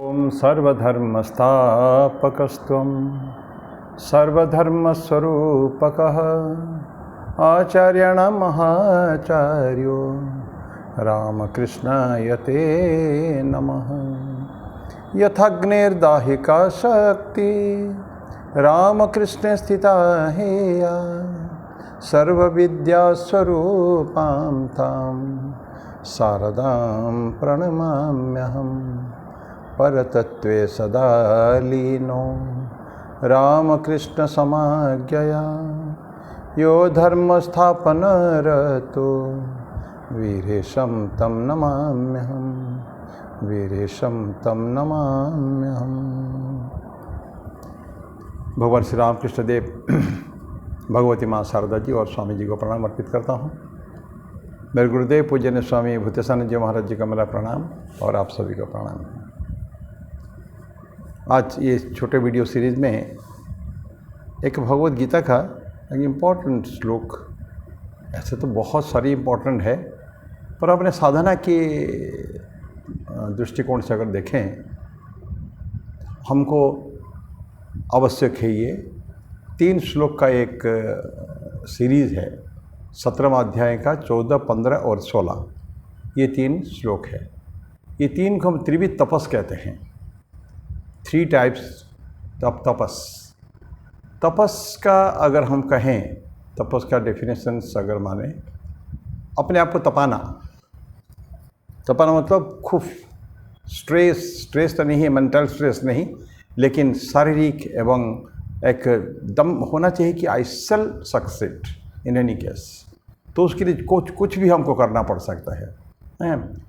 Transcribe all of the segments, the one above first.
ओम सर्वधर्मस्थापकस्त्वं सर्वधर्मस्वरूपकः आचार्याणां महाचार्यो रामकृष्णाय ते नमः। यथाग्निर्दाहिका शक्ति रामकृष्णे स्थिता हेया सर्वविद्यास्वरूपां तां शारदां प्रणमाम्यहम्। परतत्वे सदा लीनो रामकृष्णसमाज्ञया यो धर्मस्थापनरतो वीरेशं तं नमाम्यहम्। वीरेशं तं नमाम्यहम्। भगवान श्री रामकृष्ण देव, भगवती माँ शारदा जी और स्वामी जी को प्रणाम अर्पित करता हूँ। मेरे गुरुदेव पूज्य स्वामी भूतेशानंद जी महाराज जी का मेरा प्रणाम और आप सभी को प्रणाम। आज ये छोटे वीडियो सीरीज़ में एक भगवद गीता का एक इम्पॉर्टेंट श्लोक, ऐसे तो बहुत सारी इम्पॉर्टेंट है पर अपने साधना के दृष्टिकोण से अगर देखें हमको आवश्यक है। ये 3 श्लोक का एक सीरीज़ है, 17वां अध्याय का 14, 15 और 16। ये 3 श्लोक है। ये 3 को हम त्रिविध तपस कहते हैं। 3 टाइप्स तपस का अगर हम कहें, तपस का डेफिनेशंस अगर माने, अपने आप को तपाना मतलब खूब स्ट्रेस तो नहीं है, मेंटल स्ट्रेस नहीं, लेकिन शारीरिक एवं एक दम होना चाहिए कि आई शैल सक्सेड इन एनी केस। तो उसके लिए कुछ भी हमको करना पड़ सकता है।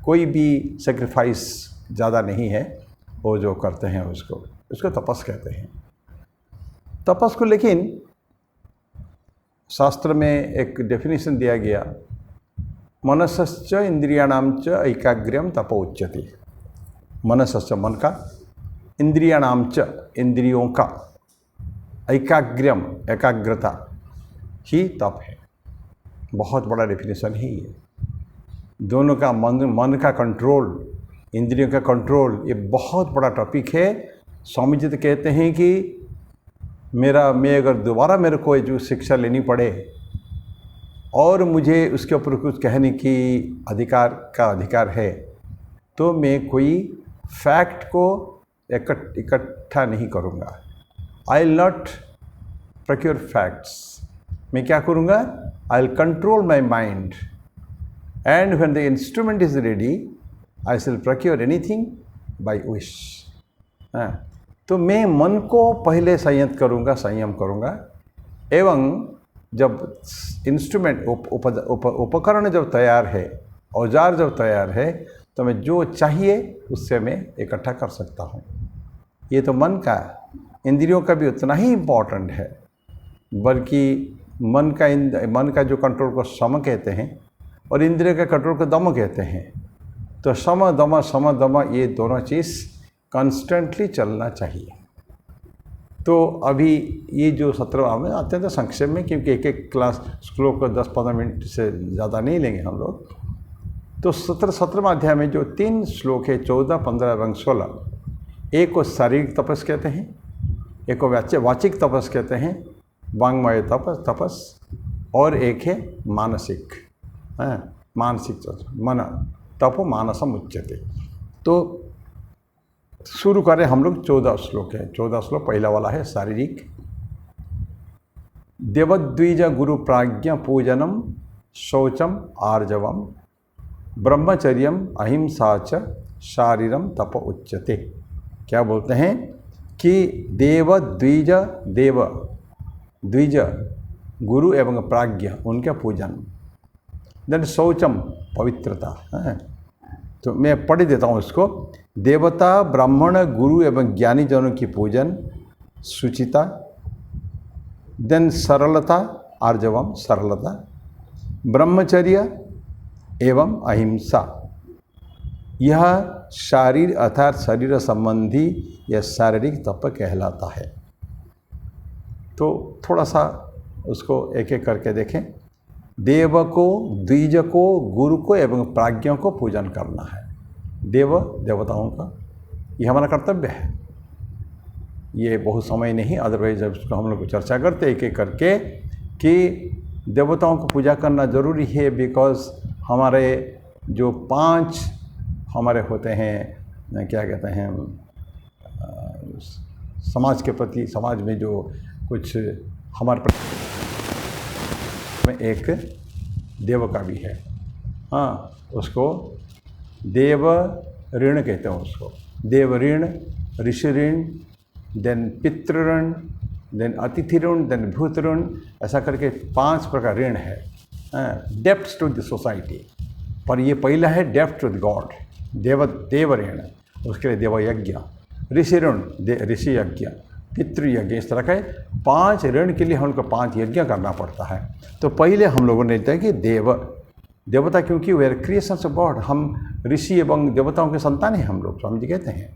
कोई भी सेक्रीफाइस ज़्यादा नहीं है वो जो करते हैं उसको तपस कहते हैं। तपस को लेकिन शास्त्र में एक डेफिनेशन दिया गया, मनसश्च इंद्रियाणां च ऐकाग्र्यम तप उच्यते। मनसश्च मन का, इंद्रियाणां च इंद्रियों का, ऐकाग्र्यम एकाग्रता ही तप है। बहुत बड़ा डेफिनेशन है ये। दोनों का मन का कंट्रोल, इंद्रियों का कंट्रोल, ये बहुत बड़ा टॉपिक है। स्वामी जी तो कहते हैं कि मैं अगर दोबारा मेरे को जो शिक्षा लेनी पड़े और मुझे उसके ऊपर कुछ कहने की अधिकार है तो मैं कोई फैक्ट को इकट्ठा नहीं करूँगा। I will not procure facts. मैं क्या करूँगा? I will control my mind and when the instrument is ready I shall procure anything by wish. तो मैं मन को पहले संयम करूँगा एवं जब इंस्ट्रूमेंट उपकरण जब तैयार है, औजार जब तैयार है, तो मैं जो चाहिए उससे मैं इकट्ठा कर सकता हूँ। ये तो मन का, इंद्रियों का भी उतना ही इम्पोर्टेंट है, बल्कि मन का जो कंट्रोल को सम कहते हैं और इंद्रियों का कंट्रोल को दम कहते हैं। तो सम दम ये दोनों चीज़ कॉन्स्टेंटली चलना चाहिए। तो अभी ये जो 17वां में आते हैं तो संक्षेप में, क्योंकि एक क्लास श्लोक को 10-15 मिनट से ज़्यादा नहीं लेंगे हम लोग। तो 17वां अध्याय में जो 3 श्लोक है, 14, 15 एवं 16, एक को शारीरिक तपस कहते हैं, एक को वाचिक तपस कहते हैं, वांग्मय तपस, और एक है मानसिक मन तपो मानसम उच्यते। तो शुरू करें हम लोग। 14 श्लोक है। 14 श्लोक पहला वाला है शारीरिक। देवद्विज गुरु प्राज्ञ पूजनम शौचम आर्जवम ब्रह्मचर्यम अहिंसा च शारीरम तप उच्यते। क्या बोलते हैं कि द्विज गुरु एवं प्राज्ञ उनका पूजन, देन शौचम पवित्रता है। तो मैं पढ़ देता हूँ इसको। देवता ब्राह्मण गुरु एवं ज्ञानी जनों की पूजन, शुचिता, देन सरलता, आर्जवम सरलता, ब्रह्मचर्य एवं अहिंसा, यह शारीर अर्थात शरीर संबंधी यह शारीरिक तप कहलाता है। तो थोड़ा सा उसको एक एक करके देखें। देव को, द्विज को, गुरु को एवं प्राज्ञों को पूजन करना है। देव देवताओं का, ये हमारा कर्तव्य है। ये बहुत समय नहीं, अदरवाइज जब उसको हम लोग चर्चा करते एक एक करके कि देवताओं को पूजा करना ज़रूरी है, बिकॉज हमारे जो 5 हमारे होते हैं, क्या कहते हैं, समाज के प्रति, समाज में जो कुछ हमारे में एक देव का भी है। हाँ, उसको देव ऋण कहते हैं, उसको देव ऋण, ऋषि ऋण, देन पितृ ऋण, देन अतिथि ऋण, देन भूत ऋण, ऐसा करके 5 प्रकार ऋण है। डेप्ट्स टू द सोसाइटी, पर ये पहला है डेप्ट टू द गॉड, देव ऋण, उसके लिए देव यज्ञ, ऋषि ऋण, ऋषि यज्ञ, पितृयज्ञ, इस तरह के 5 ऋण के लिए हम लोग को 5 यज्ञ करना पड़ता है। तो पहले हम लोगों ने देखा कि देवता, क्योंकि वे आर क्रिएशंस ऑफ गॉड, हम ऋषि एवं देवताओं के संतान हैं हम लोग, स्वामी जी कहते हैं।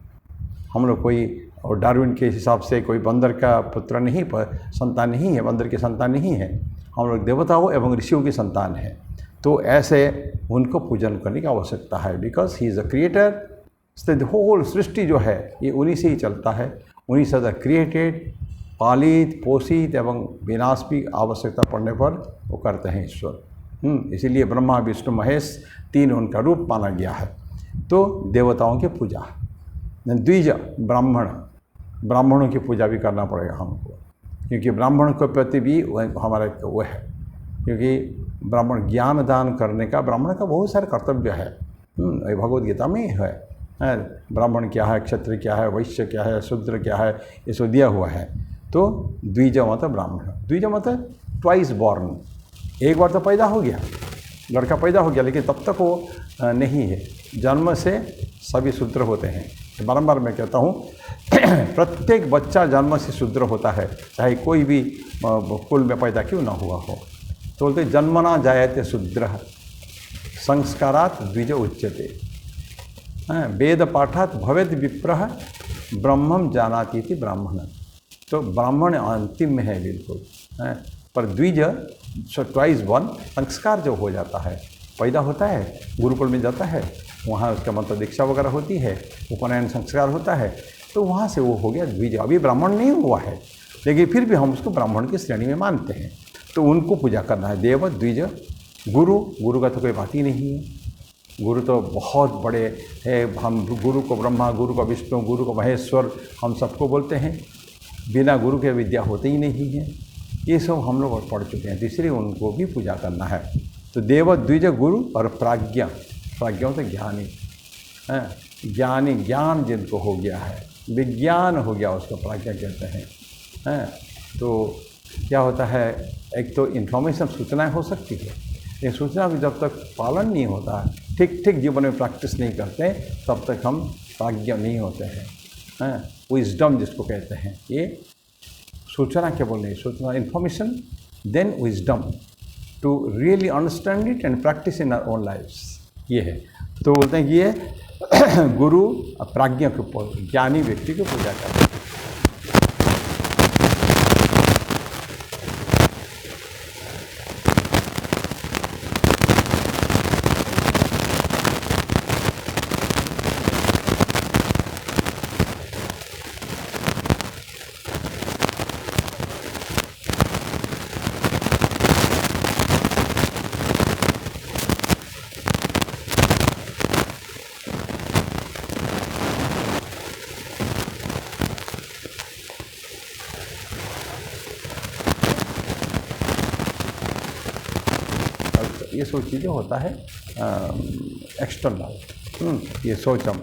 हम लोग कोई और डार्विन के हिसाब से कोई बंदर का पुत्र नहीं, पर संतान नहीं है, बंदर की संतान नहीं है, हम लोग देवताओं एवं ऋषियों की संतान है। तो ऐसे उनको पूजन करने की आवश्यकता है, because he is a creator. The whole सृष्टि जो है ये उन्हीं से ही चलता है, उन्हीं से क्रिएटेड, पालित, पोषित एवं विनाश भी आवश्यकता पड़ने पर वो करते हैं ईश्वर। इसीलिए ब्रह्मा विष्णु महेश 3 उनका रूप माना गया है। तो देवताओं की पूजा, द्विज ब्राह्मणों की पूजा भी करना पड़ेगा हमको, क्योंकि ब्राह्मण के प्रति भी हमारा वो है, क्योंकि ब्राह्मण ज्ञान दान करने का, ब्राह्मण का बहुत सारे कर्तव्य है, भगवद गीता में है। ब्राह्मण क्या है, क्षत्रिय क्या है, वैश्य क्या है, शूद्र क्या है, ये सब दिया हुआ है। तो द्विज मतलब ब्राह्मण, द्विज मतलब ट्वाइस बॉर्न, एक बार तो पैदा हो गया, लड़का पैदा हो गया, लेकिन तब तक वो नहीं है, जन्म से सभी शूद्र होते हैं। बारंबार मैं कहता हूँ प्रत्येक बच्चा जन्म से शूद्र होता है, चाहे कोई भी कुल में पैदा क्यों ना हुआ हो। तो बोलते जन्मना जायते शूद्र संस्कारात द्विज उच्यते, वेद पाठात भवेद विप्रः ब्रह्मम जानाति इति ब्राह्मण। तो ब्राह्मण अंतिम में है बिल्कुल, पर द्विज ट्वाइस वन संस्कार जो हो जाता है, पैदा होता है, गुरुकुल में जाता है, वहाँ उसका मंत्र दीक्षा वगैरह होती है, उपनयन संस्कार होता है, तो वहाँ से वो हो गया द्विज। अभी ब्राह्मण नहीं हुआ है, लेकिन फिर भी हम उसको ब्राह्मण की श्रेणी में मानते हैं, तो उनको पूजा करना है। देव, द्विज, गुरु का तो कोई बात ही नहीं है, गुरु तो बहुत बड़े है। हम गुरु को ब्रह्मा, गुरु को विष्णु, गुरु को महेश्वर, हम सबको बोलते हैं। बिना गुरु के विद्या होती ही नहीं है, ये सब हम लोग पढ़ चुके हैं, इसलिए उनको भी पूजा करना है। तो देव, द्विज, गुरु और प्राज्ञा, प्राज्ञा तो ज्ञानी है, ज्ञानी, ज्ञान जिनको हो गया है, विज्ञान हो गया, उसको प्राज्ञा कहते हैं। तो क्या होता है, एक तो इन्फॉर्मेशन, सूचनाएं हो सकती है, ये सूचना भी जब तक पालन नहीं होता, ठीक जीवन में प्रैक्टिस नहीं करते, तब तक हम प्राज्ञ नहीं होते हैं। विजडम जिसको कहते हैं, ये सूचना क्या बोल रहे हैं, सूचना, information, then wisdom to really understand it and practice in our own lives, ये है। तो बोलते हैं कि ये गुरु प्राज्ञ को, ज्ञानी व्यक्ति को पूजा करते हैं। ये सब चीज़ें होता है एक्सटर्नल, ये सोचम,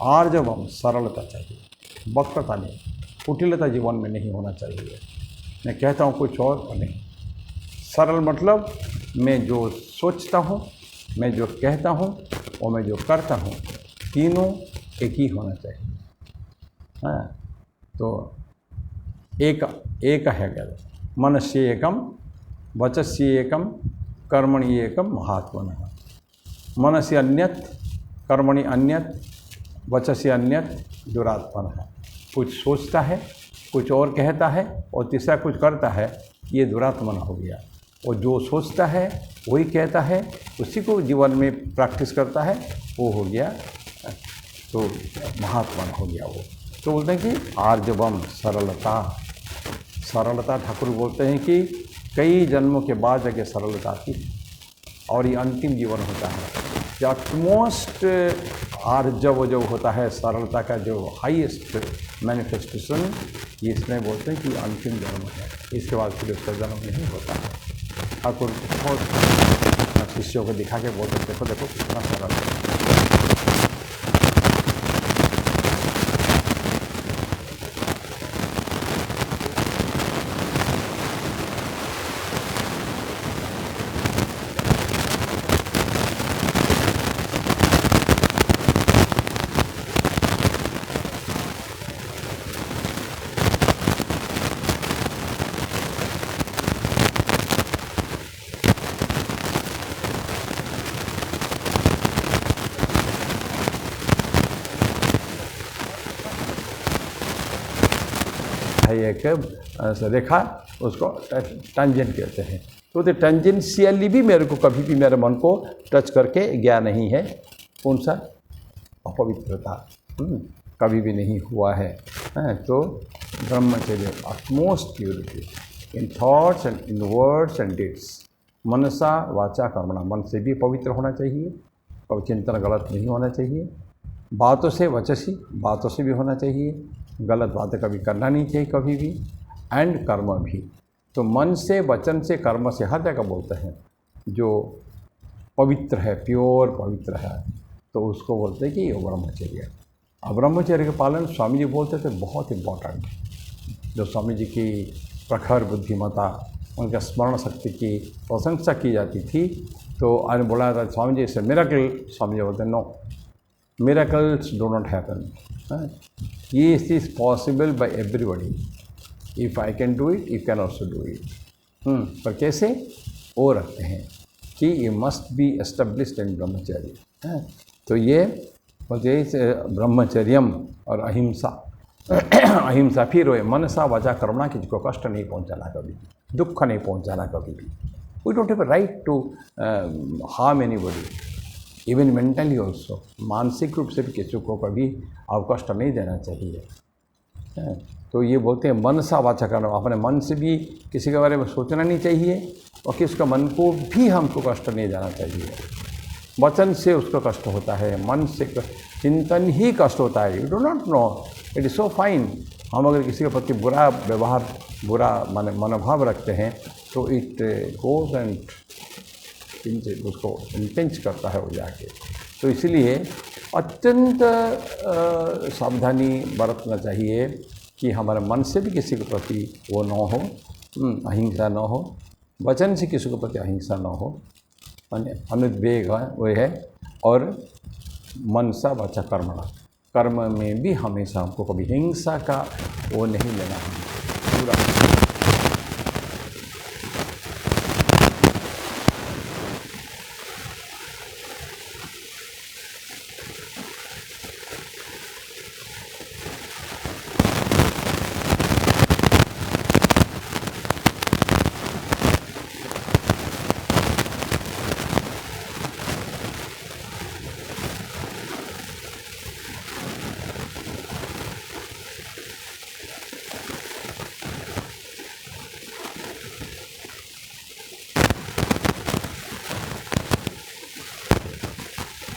आर्जवम, सरलता चाहिए, वक्रता नहीं, कुटिलता जीवन में नहीं होना चाहिए। मैं कहता हूँ कुछ और नहीं, सरल मतलब मैं जो सोचता हूँ, मैं जो कहता हूँ और मैं जो करता हूँ, तीनों एक ही होना चाहिए। तो एक है क्या, मनस्य एकम, वचस्य एकम, कर्मणि एकम, महात्मनः। मनस्य अन्यत, कर्मणि अन्यत, वचस्य अन्यत, दुरात्मनः। कुछ सोचता है, कुछ और कहता है, और तीसरा कुछ करता है, ये दुरात्मन हो गया। और जो सोचता है वही कहता है, उसी को जीवन में प्रैक्टिस करता है, वो हो गया तो महात्मा हो गया वो। तो बोलते हैं कि आर्जवम सरलता, सरलता ठाकुर बोलते हैं कि कई जन्मों के बाद जाके सरलता थी और ये अंतिम जीवन होता है। जो अटमोस्ट आर्जव जो होता है, सरलता का जो हाईएस्ट मैनिफेस्टेशन, ये इसमें बोलते हैं कि अंतिम जन्म है, इसके बाद फिर उसका जन्म नहीं होता है। ठाकुर बहुत शिष्यों को दिखा के बोलते देखो देखो कितना सरल है। एक रेखा, उसको टेंजेंट कहते हैं। तो टेंजेंशियली भी मेरे को कभी भी मेरे मन को टच करके गया नहीं है। कौन सा? अपवित्रता कभी भी नहीं हुआ है। तो brahmacharya utmost purity in thoughts and in words and deeds, मनसा वाचा कर्मणा, मन से भी पवित्र होना चाहिए, कभी चिंतन गलत नहीं होना चाहिए, बातों से वचसी, बातों से भी होना चाहिए, गलत बातें कभी करना नहीं चाहिए कभी भी, एंड कर्म भी। तो मन से, वचन से, कर्म से, हर जगह बोलते हैं जो पवित्र है, प्योर पवित्र है, तो उसको बोलते हैं कि ये ब्रह्मचर्य। अब ब्रह्मचर्य के पालन स्वामी जी बोलते थे बहुत इम्पोर्टेंट। जो स्वामी जी की प्रखर बुद्धिमता, उनका स्मरण शक्ति की प्रशंसा की जाती थी, तो आज बोला था स्वामी जी से मिरेकल, स्वामी जी बोलते no, miracles do not happen. Yes, it is possible by everybody. If I can do it, you can also do it. पर कैसे? वो रखते हैं कि ये मस्ट बी एस्टेब्लिश्ड इन ब्रह्मचर्य। तो ये बोलते ब्रह्मचर्यम और अहिंसा। अहिंसा फिर वो मनसा वाचा कर्मणा, किसी को कष्ट नहीं पहुंचाना कभी, दुख नहीं पहुंचाना कभी भी। We don't have a right to harm anybody, even mentally also, मानसिक रूप से भी किसी को कभी अवकष्ट नहीं देना चाहिए। तो ये बोलते हैं मनसा वाचा कर्म, अपने मन से भी किसी के बारे में सोचना नहीं चाहिए और किसी का मन को भी हमको कष्ट नहीं देना चाहिए। वचन से उसको कष्ट होता है, मन से चिंतन ही कष्ट होता है। You do not know, it is so fine. हम अगर किसी के प्रति बुरा व्यवहार, बुरा मनोभाव रखते हैं तो इट गोज एंड उसको इंटेंस करता है वो जाके। तो इसलिए अत्यंत सावधानी बरतना चाहिए कि हमारे मन से भी किसी के प्रति वो न हो, अहिंसा न हो, वचन से किसी के प्रति अहिंसा न हो, अनुद्वेग वो है, और मनसा वाचा कर्मणा, कर्म में भी हमेशा हमको कभी हिंसा का वो नहीं लेना है पूरा।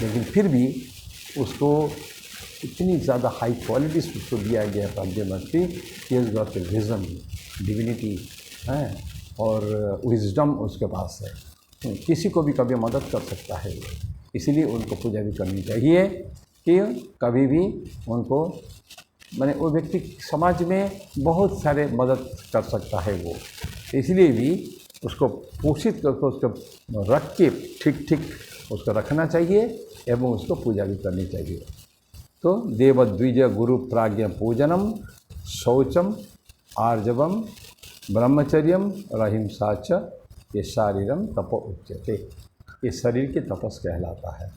लेकिन फिर भी उसको इतनी ज़्यादा हाई क्वालिटीज उसको दिया गया प्राज्ञमस्ती कि इज गॉट विजन, डिविनिटी है और विजडम उसके पास है, किसी को भी कभी मदद कर सकता है। इसीलिए उनको पूजा भी करनी चाहिए कि कभी भी उनको, माने वो व्यक्ति समाज में बहुत सारे मदद कर सकता है वो, इसलिए भी उसको पोषित करके उसको रख के ठीक ठीक उसको रखना चाहिए एवं उसको पूजा भी करनी चाहिए। तो देवद्विज गुरु प्राज्ञ पूजनम शौचम आर्जवम ब्रह्मचर्यम अहिंसा च ये शारीरम तपो उच्यते, ये शरीर के तपस कहलाता है।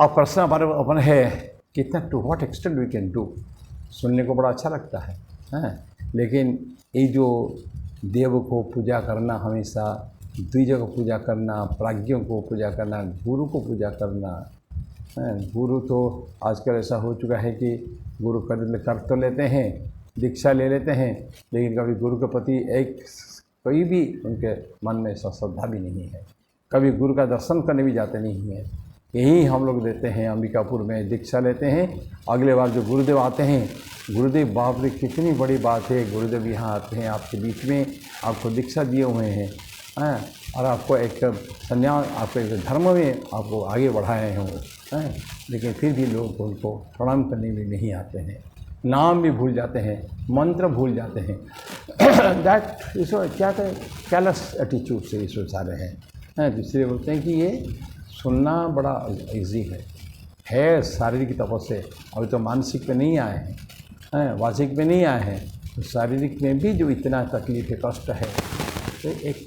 अब प्रश्न हमारे अपन है कितना, to what extent we can do, सुनने को बड़ा अच्छा लगता है, लेकिन ये जो देव को पूजा करना, हमेशा द्विज को पूजा करना, प्राज्ञों को पूजा करना, गुरु को पूजा करना, गुरु तो आजकल ऐसा हो चुका है कि गुरु कर तो लेते हैं, दीक्षा ले लेते हैं, लेकिन कभी गुरु के प्रति कोई भी उनके मन में श्रद्धा भी नहीं है, कभी गुरु का दर्शन करने भी जाते नहीं हैं। यही हम लोग देते हैं, अंबिकापुर में दीक्षा लेते हैं, अगले बार जो गुरुदेव आते हैं, गुरुदेव बाप रे कितनी बड़ी बात है, गुरुदेव यहाँ आते हैं आपके बीच में, आपको दीक्षा दिए हुए हैं, और आपको एक संन्यास, आपको एक धर्म में आपको आगे बढ़ाए हैं वो, लेकिन फिर भी लोग उनको प्रणाम करने में नहीं आते हैं, नाम भी भूल जाते हैं, मंत्र भूल जाते हैं। दैट इस क्या कहें, कैलस एटीट्यूड से इस सारे हैं। दूसरे बोलते हैं कि ये सुनना बड़ा इजी है शारीरिक तपस्या, अभी तो मानसिक पे नहीं आए हैं, वाचिक पे नहीं आए हैं, तो शारीरिक में भी जो इतना तकलीफ है, कष्ट है, तो एक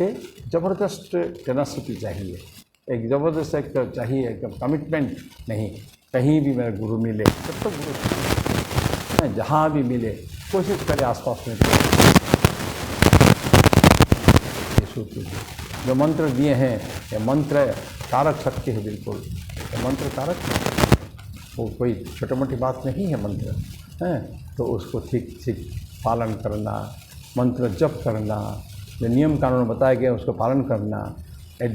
ज़बरदस्त टेनासिटी चाहिए, एक ज़बरदस्त एक चाहिए, एक कमिटमेंट। नहीं, कहीं भी मेरा गुरु मिले तब तो गुरु जहाँ भी मिले कोशिश करें आसपास में जो मंत्र दिए हैं, ये मंत्र कारक शक्ति है, बिल्कुल ये मंत्र कारक, वो कोई छोटी मोटी बात नहीं है मंत्र, तो उसको ठीक ठीक पालन करना, मंत्र जप करना, जो नियम कानून बताया गया उसको पालन करना,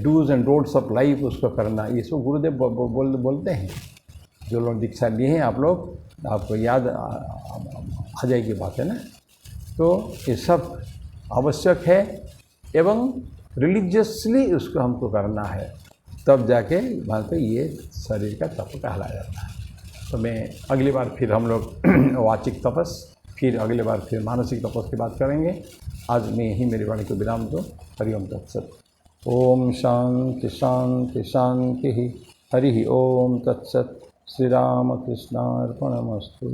dos and don'ts of life उसको करना, ये सब गुरुदेव बोलते हैं। जो लोग दीक्षा लिए हैं आप लोग, आपको याद आ जाएगी बात है ना। तो ये सब आवश्यक है एवं रिलीजियसली उसको हमको करना है, तब जाके वहाँ पे ये शरीर का तप कहलाया जाता है। तो मैं अगली बार फिर हम लोग वाचिक तपस, फिर अगले बार फिर मानसिक तपस की बात करेंगे। आज मैं यही मेरी वाणी को विराम दो। हरिओम तत्सत। ओम शांति शांति शांति। हरि ओम तत्सत। श्री राम कृष्णार्पणमस्तु।